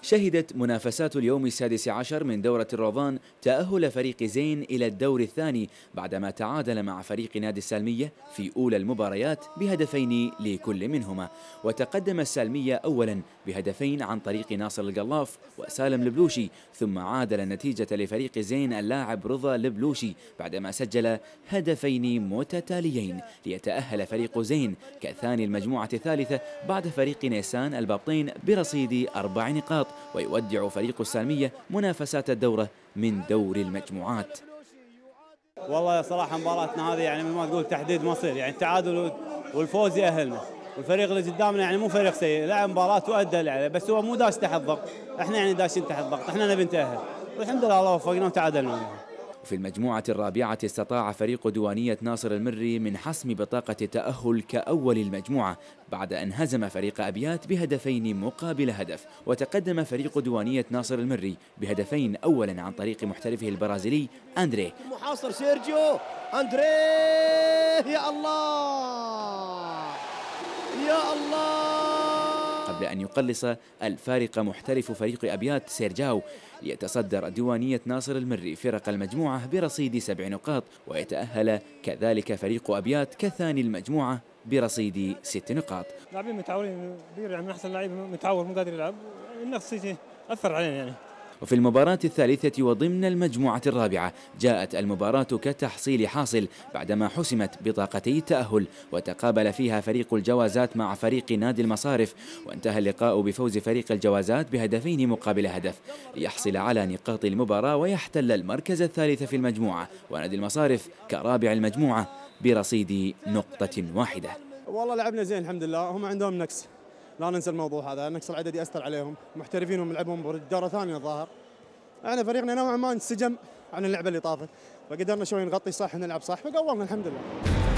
شهدت منافسات اليوم السادس عشر من دورة الروضان تأهل فريق زين إلى الدور الثاني بعدما تعادل مع فريق نادي السالمية في أولى المباريات بهدفين لكل منهما. وتقدم السالمية أولا بهدفين عن طريق ناصر القلاف وسالم البلوشي، ثم عادل النتيجة لفريق زين اللاعب رضا البلوشي بعدما سجل هدفين متتاليين ليتأهل فريق زين كثاني المجموعة الثالثة بعد فريق نيسان البابطين برصيد 4 نقاط، ويودع فريق السالمية منافسات الدورة من دور المجموعات. والله صراحة مباراتنا هذه يعني مثل ما تقول تحديد مصير، يعني التعادل والفوز يأهلنا، والفريق اللي قدامنا يعني مو فريق سيء، لعب مباراة وأدى اللي عليه، بس هو مو داش تحت ضغط، احنا يعني داشين تحت ضغط، احنا نبي نتأهل، والحمد لله الله وفقنا وتعادلنا. في المجموعة الرابعة استطاع فريق ديوانية ناصر المري من حسم بطاقة التأهل كأول المجموعة بعد أن هزم فريق أبيات بهدفين مقابل هدف. وتقدم فريق ديوانية ناصر المري بهدفين أولا عن طريق محترفه البرازيلي أندريه. محاصر سيرجيو أندريه، يا الله يا الله، قبل أن يقلص الفارق محترف فريق أبيات سيرجاو ليتصدر ديوانية ناصر المري فرق المجموعة برصيد 7 نقاط، ويتأهل كذلك فريق أبيات كثاني المجموعة برصيد 6 نقاط. لاعبين متعورين كبير، يعني من أحسن لاعب متعور مو قادر يلعب، النفسية أثر علينا يعني. وفي المباراة الثالثة وضمن المجموعة الرابعة جاءت المباراة كتحصيل حاصل بعدما حسمت بطاقتي التأهل، وتقابل فيها فريق الجوازات مع فريق نادي المصارف، وانتهى اللقاء بفوز فريق الجوازات بهدفين مقابل هدف ليحصل على نقاط المباراة ويحتل المركز الثالث في المجموعة، ونادي المصارف كرابع المجموعة برصيد نقطة واحدة. والله لعبنا زين الحمد لله، هم عندهم نقص، لا ننسى الموضوع هذا، النقص العددي يأثر عليهم، محترفينهم يلعبون بالدورة الثانية الظاهر. احنا فريقنا نوعا ما انسجم عن اللعبة اللي طافت، فقدرنا شوي نغطي صح ونلعب صح، فقولنا الحمد لله.